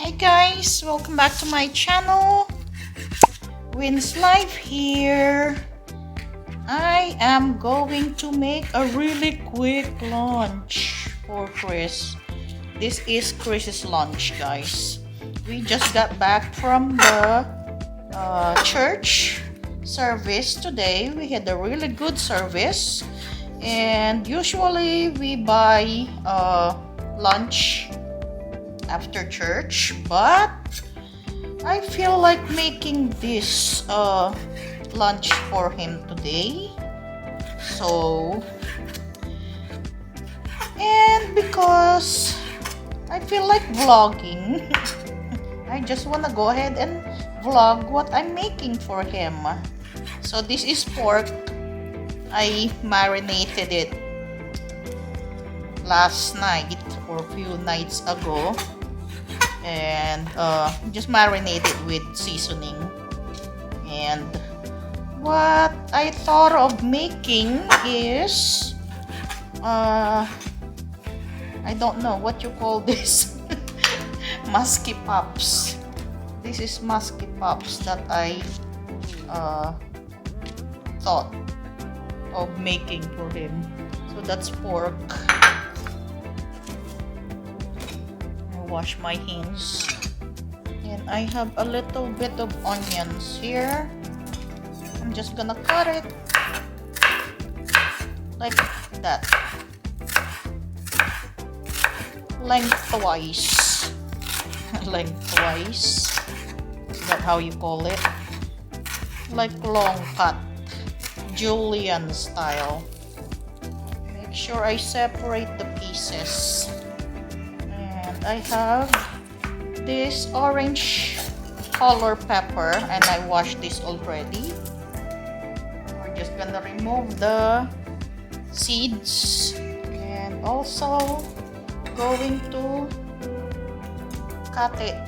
Hey guys, welcome back to my channel. Win's Life here. I am going to make a really quick lunch for Chris. This is Chris's lunch, guys. We just got back from the church service today. We had a really good service, and usually we buy lunch after church, but I feel like making this lunch for him today. So, and because I feel like vlogging, I just want to go ahead and vlog what I'm making for him. So this is pork. I marinated it last night or a few nights ago, and just marinate it with seasoning. And what I thought of making is I don't know what you call this. Musky pops. This is musky pops that I thought of making for him. So that's pork. Wash my hands, and I have a little bit of onions here. I'm just gonna cut it like that, lengthwise. Lengthwise, is that how you call it? Like long cut, julienne style. Make sure I separate the pieces. I have this orange color pepper, and I washed this already. We're just gonna remove the seeds, and also going to cut it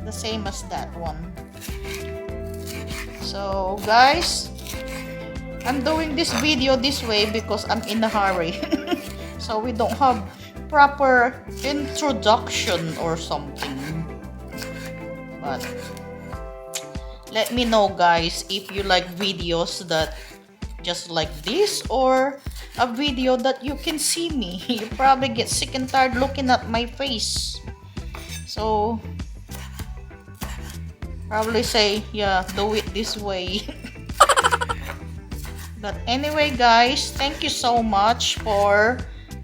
the same as that one. So guys, I'm doing this video this way because I'm in a hurry. So we don't have proper introduction or something, but let me know, guys, if you like videos that just like this, or a video that you can see me. You probably get sick and tired looking at my face, so probably say, yeah, do it this way. But anyway, guys, thank you so much for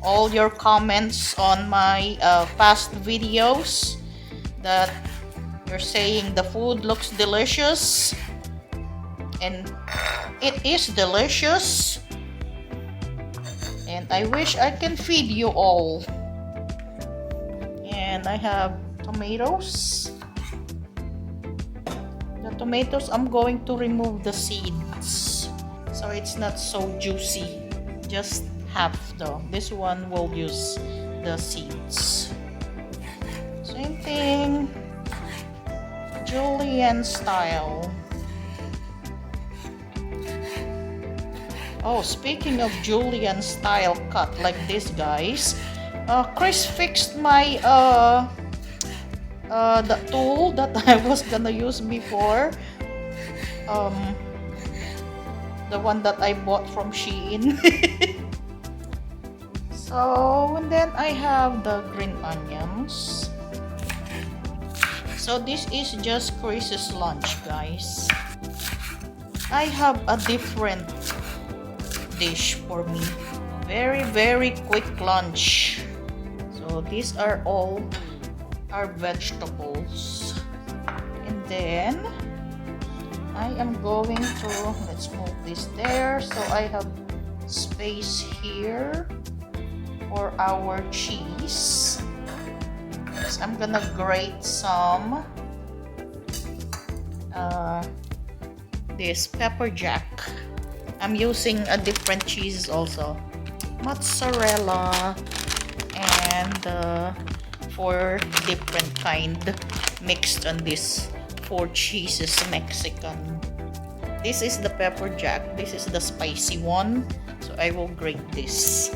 all your comments on my past videos, that you're saying the food looks delicious, and it is delicious, and I wish I can feed you all. And I have tomatoes. The tomatoes, I'm going to remove the seeds so it's not so juicy, just half though. This one will use the seeds. Same thing, julienne style. Oh, speaking of julienne style cut like this, guys, Chris fixed my the tool that I was gonna use before, the one that I bought from Shein. So, and then I have the green onions. So this is just Chris's lunch, guys. I have a different dish for me. Very quick lunch. So these are all our vegetables. And then I am going to, let's move this there so I have space here for our cheese. So I'm gonna grate some this pepper jack. I'm using a different cheese also, mozzarella, and 4 different kind mixed on this 4 cheeses Mexican. This is the pepper jack, this is the spicy one, so I will grate this.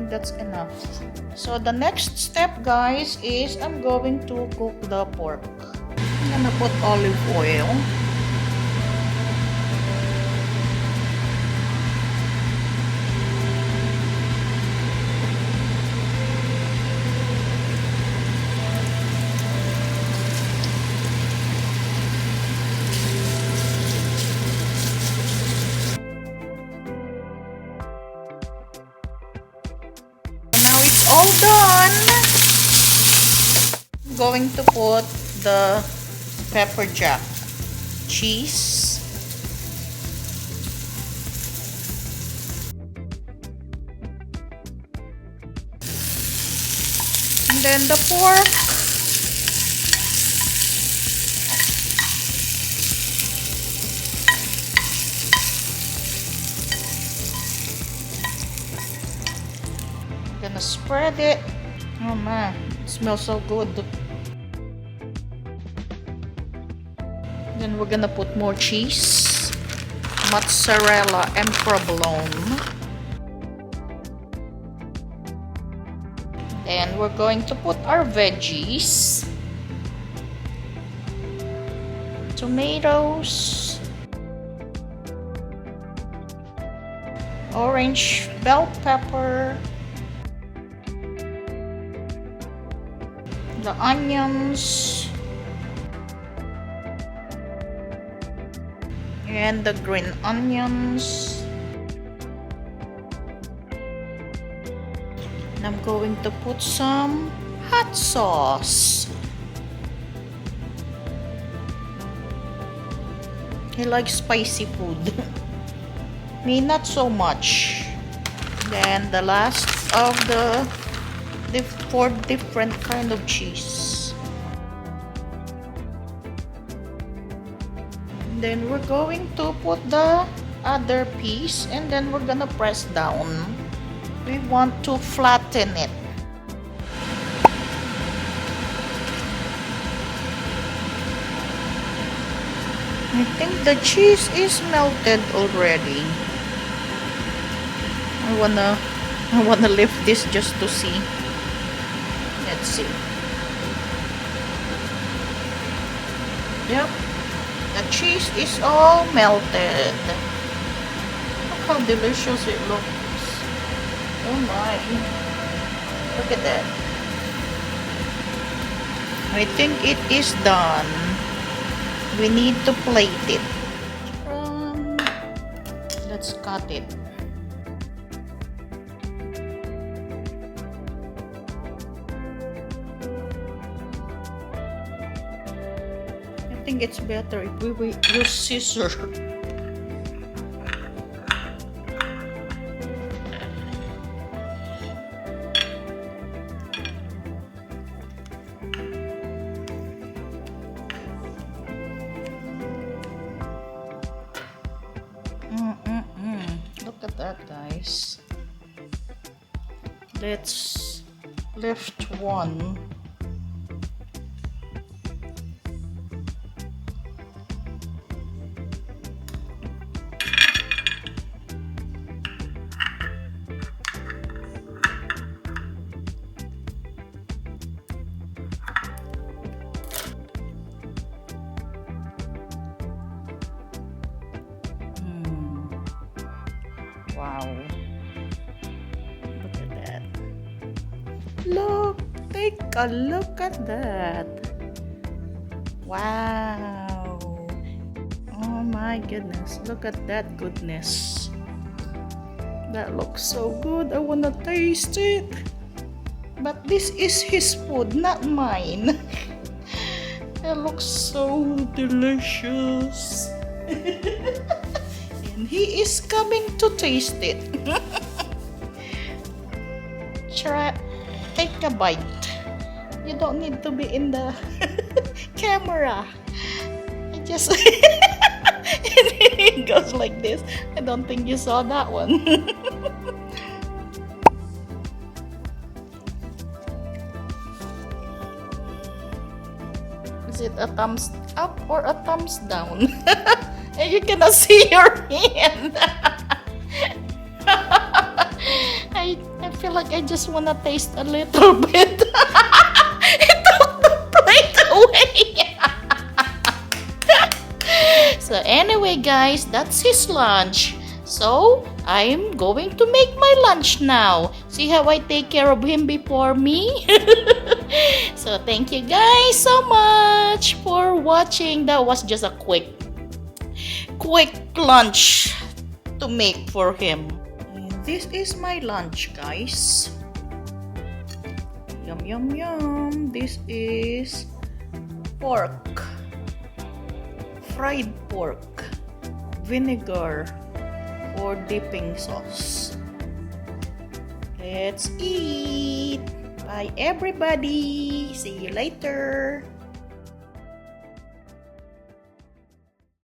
think that's enough. So the next step, guys, is I'm going to cook the pork. I'm gonna put olive oil. Now it's all done. I'm going to put the pepper jack cheese. And then the pork. Gonna spread it. Oh man, it smells so good. Then we're gonna put more cheese, mozzarella and provolone. Then we're going to put our veggies, tomatoes, orange bell pepper, the onions, and the green onions. And I'm going to put some hot sauce. He likes spicy food. Me, not so much. Then the last of the 4 different kind of cheese. Then we're going to put the other piece and then we're gonna press down. We want to flatten it. I think the cheese is melted already. I wanna lift this just to see. Let's see. Yep, the cheese is all melted. Look how delicious it looks. Oh my. Look at that. I think it is done. We need to plate it. Let's cut it. I think it's better if we use scissors. Look at that, guys. Let's lift one. Wow. Look at that. Look, take a look at that. Wow. Oh my goodness. Look at that goodness. That looks so good. I wanna taste it. But this is his food, not mine. It looks so delicious. He is coming to taste it. Try, take a bite. You don't need to be in the camera. I just it goes like this. I don't think you saw that one. Is it a thumbs up or a thumbs down? And you cannot see your hand. I feel like I just wanna taste a little bit. It took the plate away. So anyway, guys, that's his lunch. So I'm going to make my lunch now. See how I take care of him before me? So thank you guys so much for watching. That was just a quick lunch to make for him. And this is my lunch, guys. Yum yum yum. This is pork, fried pork, vinegar or dipping sauce. Let's eat. Bye everybody. See you later.